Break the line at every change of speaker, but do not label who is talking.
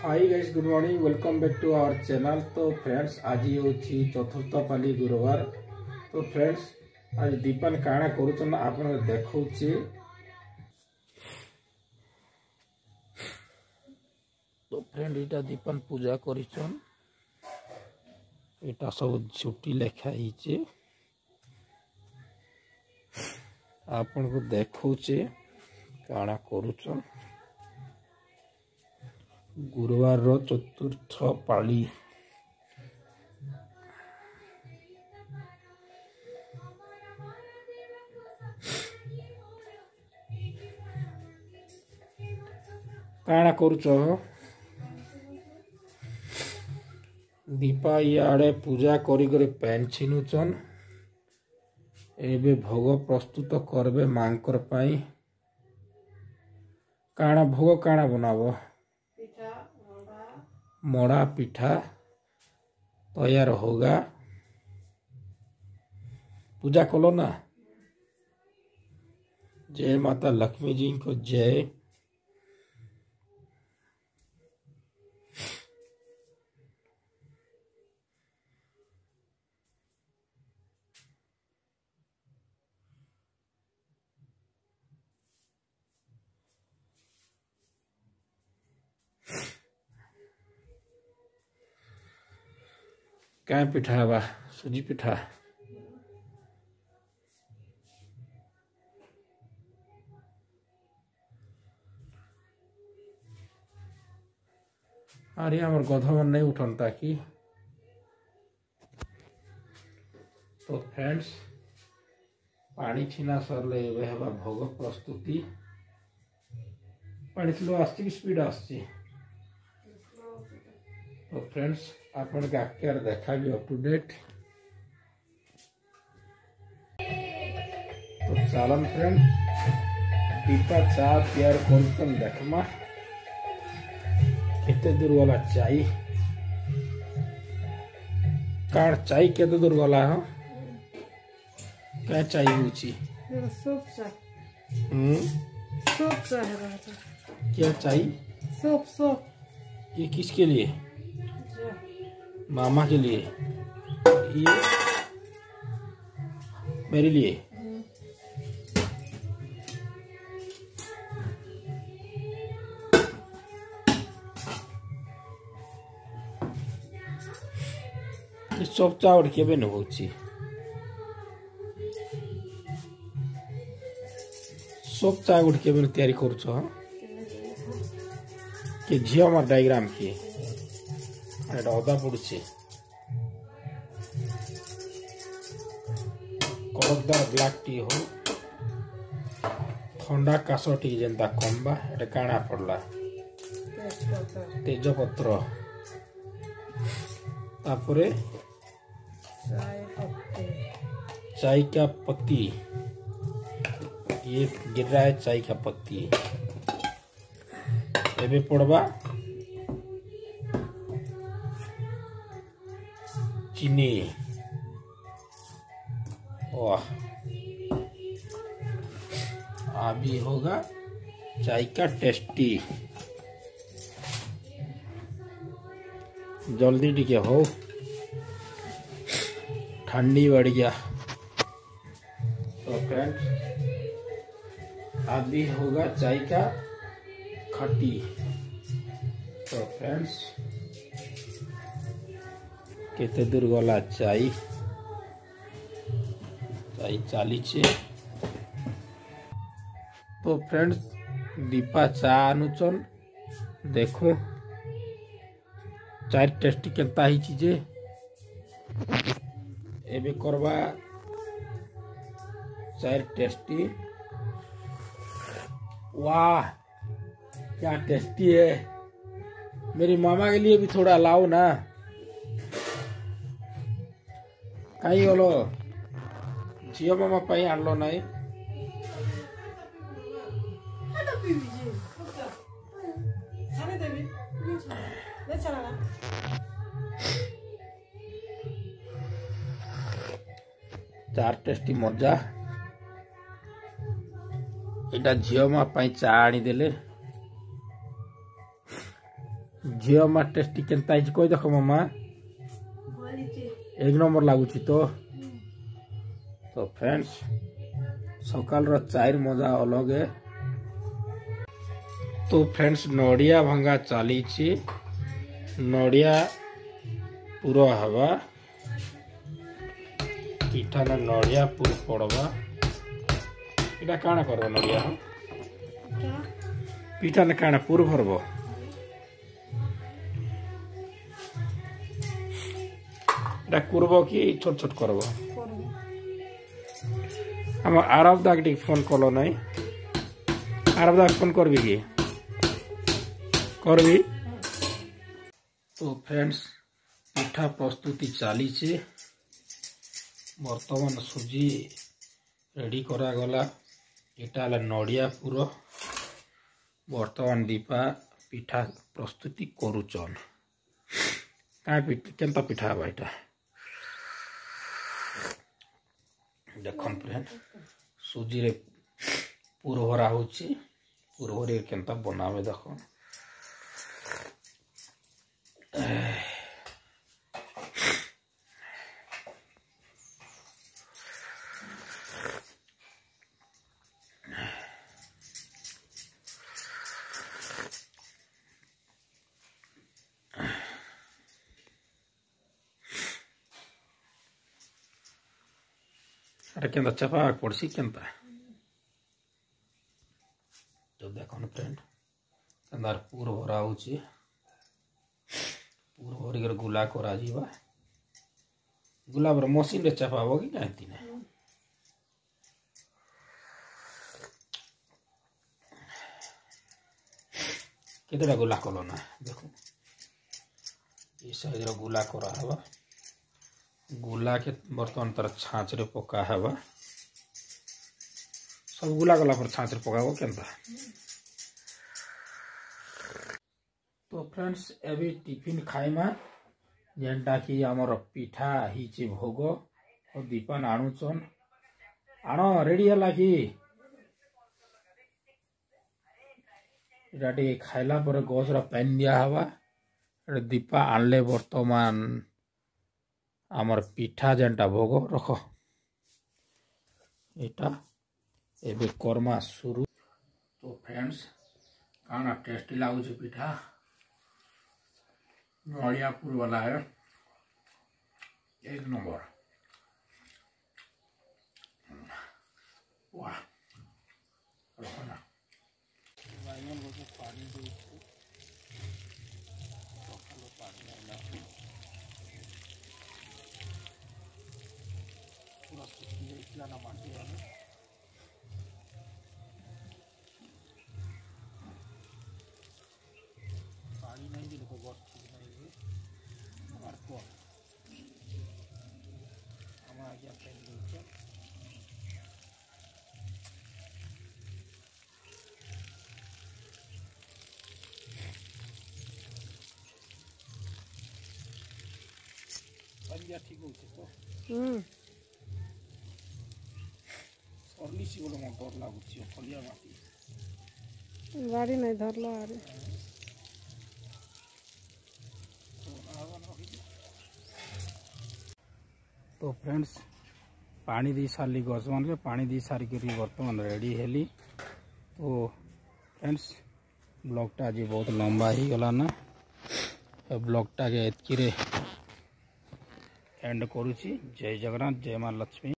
High guys, good morning, welcome back to our channel. तो friends, आज हूँ चतुर्थ पाली गुरुवार। तो फ्रेंड्स, आज दीपन काଣା करूछन आपन देखौछि। तो फ्रेंड, इटा दीपन पूजा करिछन। इटा सब झुटी लेखा हिचे, आपन को देखौछि काଣା करूछन। गुरुवार रो चतुर्थ पाली। काଣା करूछ? दीपा इे पूजा करी करी पैन छिनुचन। एबे भोग प्रस्तुत करबे मांकर पाई। काଣା भोग काଣା बनाबो? मोड़ा पिठा तैयार होगा। पूजा कलो ना। जय माता लक्ष्मी जी को जय। क्या पिठा बा? सूजी पिठा। अरे हमर गधवन नहीं उठनता कि। तो फ्रेंड्स, पानी छिना सरले एबे हबा भोग प्रस्तुति। पानी स्लो आस्ती कि स्पीड आस्ती? तो फ्रेंड्स, आपन के आकर देखा भी अप टू डेट। तो चलन फ्रेंड, दीपा चा तैयार कर देखमा केते दूर वाला चाय। कार चाय केते दूर वाला हो? क्या चाय होची?
सूप चाय। सूप चाय है।
क्या चाय?
Soup soup.
ये किसके लिए? मामा के लिए। ये मेरे लिए। सब चावल केबे न होची? सब चावल केबे तैयारी करूछ? के झियो मार डायग्राम की एटा अदा पड़ुछि। कड़कदार ब्लैक टी हो। ठंडा काश टी जेंता कम्बा। एटा काଣା पड़ला? तेजपत्र। तापरे चाय का पत्ती। ये गिर रहा है चाय का पत्ती। एबे पड़वा चीनी। वाह, अभी होगा चाय का टेस्टी। जल्दी टिके हो, ठंडी बढ़ गया। तो फ्रेंड्स, अभी होगा चाय का खट्टी। तो फ्रेंड्स, केते दूर गला चाय चालीचे। तो फ्रेंड्स, दीपा चा अनुचन देखो चाय टेस्टी केता ही चीजे। एबे करवा चाय टेस्टी। वाह, क्या टेस्टी है। मेरी मामा के लिए भी थोड़ा लाओ ना। कहीं बोलो झियो मामा पाई आनलो नहीं? चार टेस्टी मजा। एटा झियो मा पाई चा आनी देले। झील मार टेस्टी केनता कोई देख मामा एक नंबर लगुच तो फ्रेंड्स सकाल चार मजा अलग है। तो फ्रेंड्स नड़िया भंगा चली नड़िया पूरा हवा पिठा ना नड़िया पूर पड़वा इटा काना करबो नड़िया पिठा ने काना पूर भरबो इटा करबो कि छोट छोट करबो हम आरब दाग टी फोन कलो नहीं आरब दाग फोन करबी कि करबी। तो फ्रेंड्स पिठा प्रस्तुति चली बर्तमान सुजी रेडी करा गला एटा नड़िया पूर बर्तमान दीपा पिठा प्रस्तुति करुचन केनता पिठा हवा एटा देखन फ्रेंड सुजी रे पूर भरा होची पूर भरी केनता बनावे देखो अरे केनता चपा पड़सी केनता तो देखो फ्रेंड केनतार पूर भरा होची पूर भरी कर गुला करा जीवा गुला पर मशीन रे चपाबो कि कांती ने केतेटा गुला कलो ना देखो ये साइज रो गुला करा हवा गुला के बर्तमान तर छाछ रे पका हवा सब गुला गला पर छाछ रे पकाबो केनता। तो फ्रेंड्स अभी टिफिन खाइमा जेनटा कि आमर पिठा हिची भोग और दीपान आणुचन आण रेडी है कि इटा खाइला पर गसरा पैन दिया हवा दीपा आणले बर्तमान आमर पिठा जेनटा भोग रख एटा एबे कर्मा शुरू। तो फ्रेंड्स काना टेस्टी लागुच पिठा नड़िया पूर वाला है एक नंबर वाह रखना पानी नहीं दिले तो बस ठीक नहीं और को हम आ गया पेन नीचे पंजा ठीक हो तो सरली सी बोलो मन डर लागुची फलिया माटी
गाड़ी नहीं धरलो अरे
तो फ्रेंड्स पानी दी सारी गजमान के पानी दी सारी बर्तमान रेडी हेली। तो फ्रेंड्स ब्लॉगटा आज बहुत लंबा ही गला ना ब्लॉगटा के एतकी एंड करुची। जय जगन्नाथ जय मां लक्ष्मी।